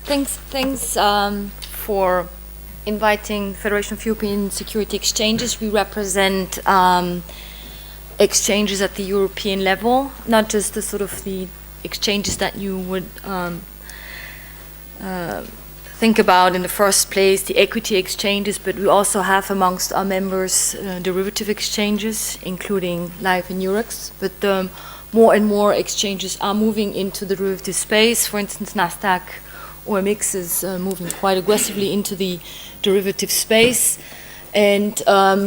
Thanks for inviting Federation of European Security Exchanges. We represent exchanges at the European level, not just the sort of the exchanges that you would think about in the first place, the equity exchanges, but we also have amongst our members derivative exchanges, including Live and Eurex. But more and more exchanges are moving into the derivative space. For instance, Nasdaq OMX is moving quite aggressively into the derivative space. And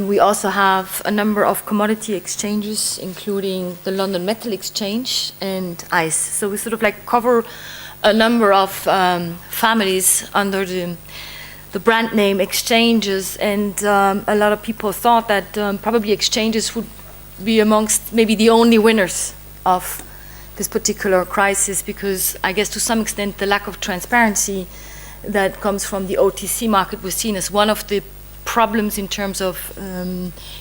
we also have a number of commodity exchanges, including the London Metal Exchange and ICE. So we sort of like cover a number of families under the brand name exchanges. And a lot of people thought that probably exchanges would be amongst maybe the only winners of this particular crisis, because I guess to some extent the lack of transparency that comes from the OTC market was seen as one of the problems in terms of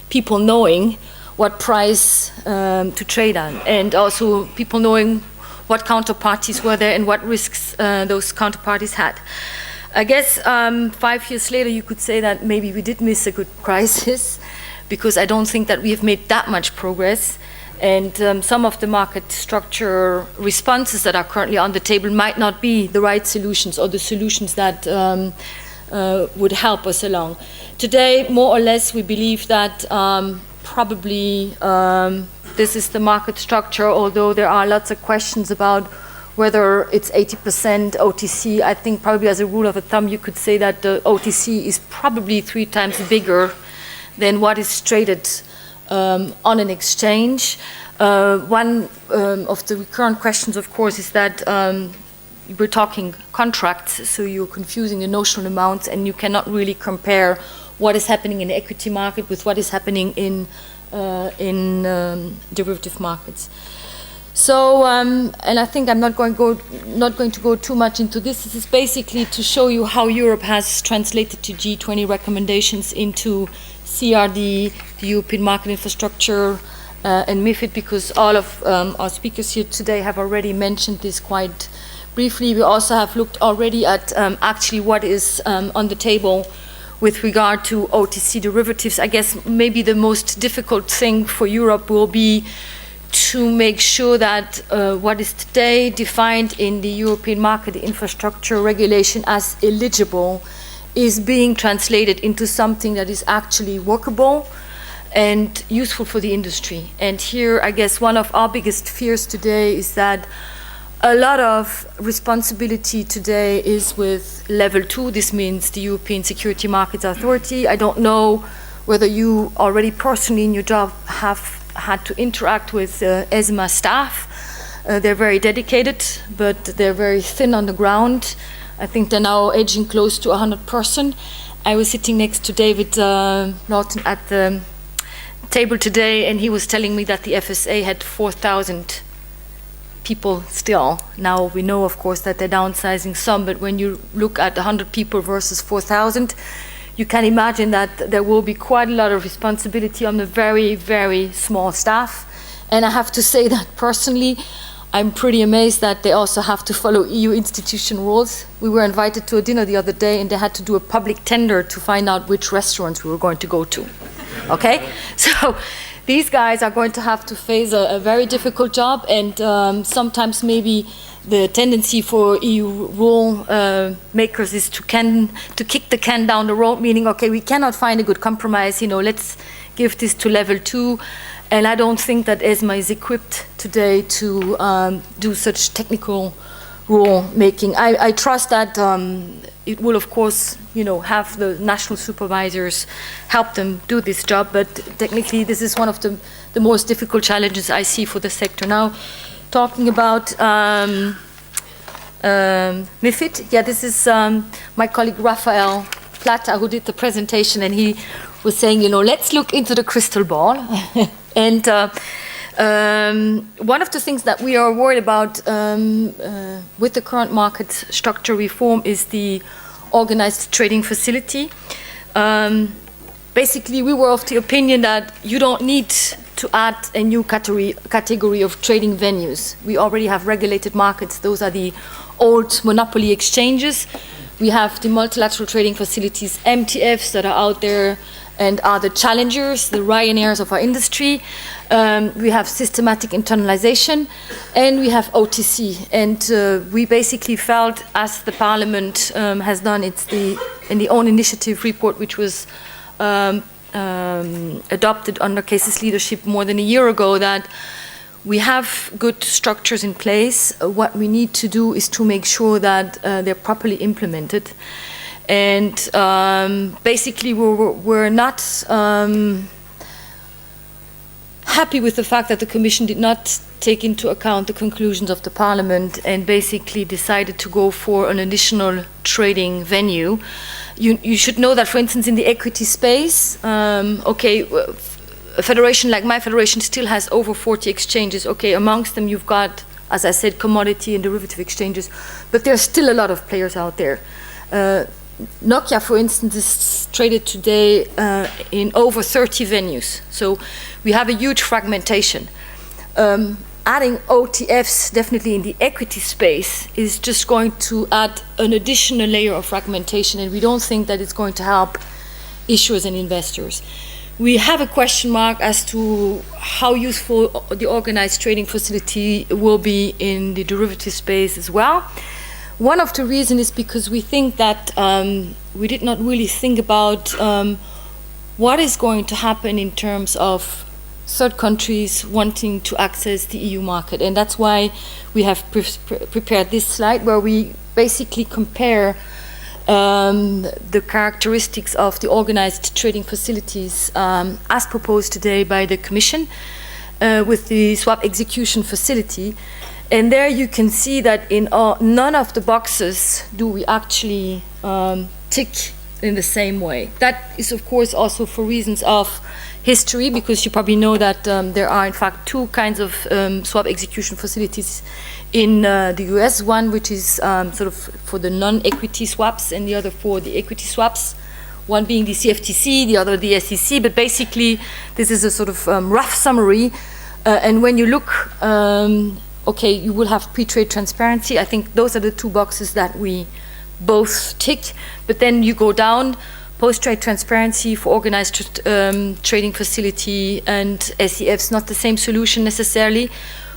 people knowing what price to trade on, and also people knowing what counterparties were there and what risks those counterparties had. I guess 5 years later you could say that maybe we did miss a good crisis, because I don't think that we have made that much progress. And some of the market structure responses that are currently on the table might not be the right solutions or the solutions that would help us along. Today, more or less, we believe that probably this is the market structure, although there are lots of questions about whether it's 80% OTC. I think probably as a rule of thumb, you could say that the OTC is probably 3 times bigger than what is traded on an exchange. One of the recurrent questions, of course, is that we're talking contracts, so you're confusing the notional amounts, and you cannot really compare what is happening in the equity market with what is happening in derivative markets. So, and I think I'm not going to go too much into this. This is basically to show you how Europe has translated to G20 recommendations into CRD, the European Market Infrastructure, and MiFID, because all of our speakers here today have already mentioned this quite briefly. We also have looked already at actually what is on the table with regard to OTC derivatives. I guess maybe the most difficult thing for Europe will be to make sure that what is today defined in the European Market Infrastructure Regulation as eligible is being translated into something that is actually workable and useful for the industry. And here, I guess one of our biggest fears today is that a lot of responsibility today is with level 2. This means the European Security Markets Authority. I don't know whether you already personally in your job have had to interact with ESMA staff. They're very dedicated, but they're very thin on the ground. I think they're now edging close to 100%. I was sitting next to David Lawton at the table today, and he was telling me that the FSA had 4,000 people still. Now we know, of course, that they're downsizing some, but when you look at 100 people versus 4,000, you can imagine that there will be quite a lot of responsibility on a very, very small staff. And I have to say that personally, I'm pretty amazed that they also have to follow EU institution rules. We were invited to a dinner the other day, and they had to do a public tender to find out which restaurants we were going to go to. Okay? So these guys are going to have to face a very difficult job, and sometimes maybe the tendency for EU rule makers is to kick the can down the road, meaning, okay, we cannot find a good compromise, let's give this to level 2. And I don't think that ESMA is equipped today to do such technical rule making. I trust that it will, of course, have the national supervisors help them do this job, but technically this is one of the most difficult challenges I see for the sector. Now, talking about MiFID, yeah, this is my colleague Rafael Plata who did the presentation, and he was saying, let's look into the crystal ball. And one of the things that we are worried about with the current market structure reform is the organized trading facility. Basically, we were of the opinion that you don't need to add a new category of trading venues. We already have regulated markets. Those are the old monopoly exchanges. We have the multilateral trading facilities, MTFs, that are out there and are the challengers, the Ryanairs of our industry. We have systematic internalization, and we have OTC. And we basically felt, as the Parliament has done, in the own initiative report, which was adopted under Case's leadership more than a year ago, that we have good structures in place. What we need to do is to make sure that they're properly implemented. And basically, we're not happy with the fact that the Commission did not take into account the conclusions of the Parliament and basically decided to go for an additional trading venue. You should know that, for instance, in the equity space, a federation like my federation still has over 40 exchanges. Okay, amongst them you've got, as I said, commodity and derivative exchanges, but there's still a lot of players out there. Nokia, for instance, is traded today in over 30 venues. So we have a huge fragmentation. Adding OTFs, definitely in the equity space, is just going to add an additional layer of fragmentation, and we don't think that it's going to help issuers and investors. We have a question mark as to how useful the organized trading facility will be in the derivative space as well. One of the reasons is because we think that we did not really think about what is going to happen in terms of third countries wanting to access the EU market. And that's why we have prepared this slide, where we basically compare the characteristics of the organized trading facilities as proposed today by the Commission with the swap execution facility. And there you can see that in none of the boxes do we actually tick in the same way. That is, of course, also for reasons of history, because you probably know that there are, in fact, two kinds of swap execution facilities in the US, one which is sort of for the non-equity swaps and the other for the equity swaps, one being the CFTC, the other the SEC. But basically, this is a sort of rough summary. And when you look, okay, you will have pre-trade transparency. I think those are the two boxes that we both tick. But then you go down, post-trade transparency for organized trading facility and SEFs, not the same solution necessarily.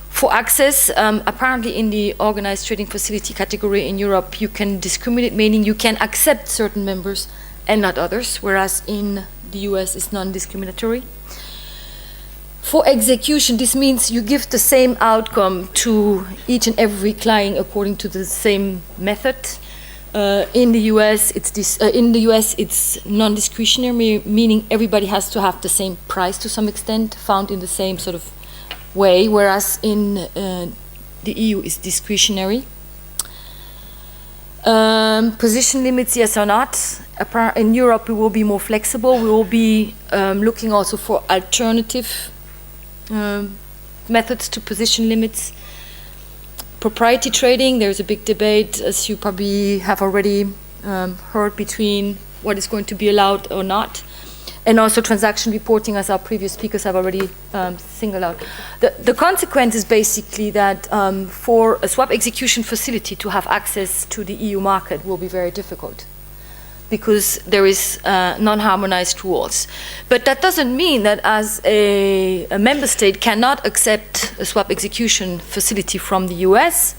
For access, apparently in the organized trading facility category in Europe, you can discriminate, meaning you can accept certain members and not others, whereas in the US it's non-discriminatory. For execution, this means you give the same outcome to each and every client according to the same method. In the US, it's non-discretionary, meaning everybody has to have the same price to some extent, found in the same sort of way, whereas in the EU is discretionary. Position limits, yes or not. In Europe, we will be more flexible. We will be looking also for alternative methods to position limits. Propriety trading, there's a big debate, as you probably have already heard, between what is going to be allowed or not. And also transaction reporting, as our previous speakers have already singled out. The consequence is basically that for a swap execution facility to have access to the EU market will be very difficult, because there is non-harmonized rules. But that doesn't mean that as a member state cannot accept a swap execution facility from the US,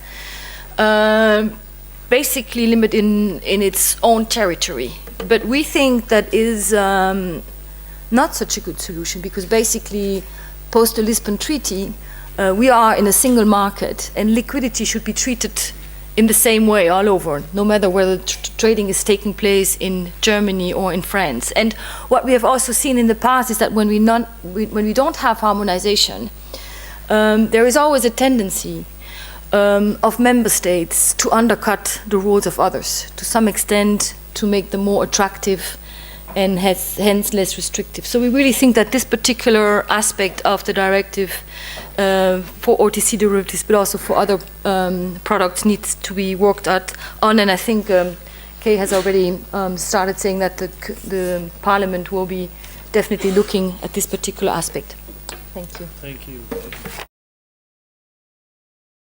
basically limit in its own territory. But we think that is not such a good solution, because basically post the Lisbon Treaty, we are in a single market, and liquidity should be treated in the same way all over, no matter whether trading is taking place in Germany or in France. And what we have also seen in the past is that when we don't have harmonization, there is always a tendency of member states to undercut the rules of others, to some extent to make them more attractive and hence less restrictive. So we really think that this particular aspect of the directive for OTC derivatives, but also for other products, needs to be worked on. And I think Kay has already started saying that the Parliament will be definitely looking at this particular aspect. Thank you. Thank you.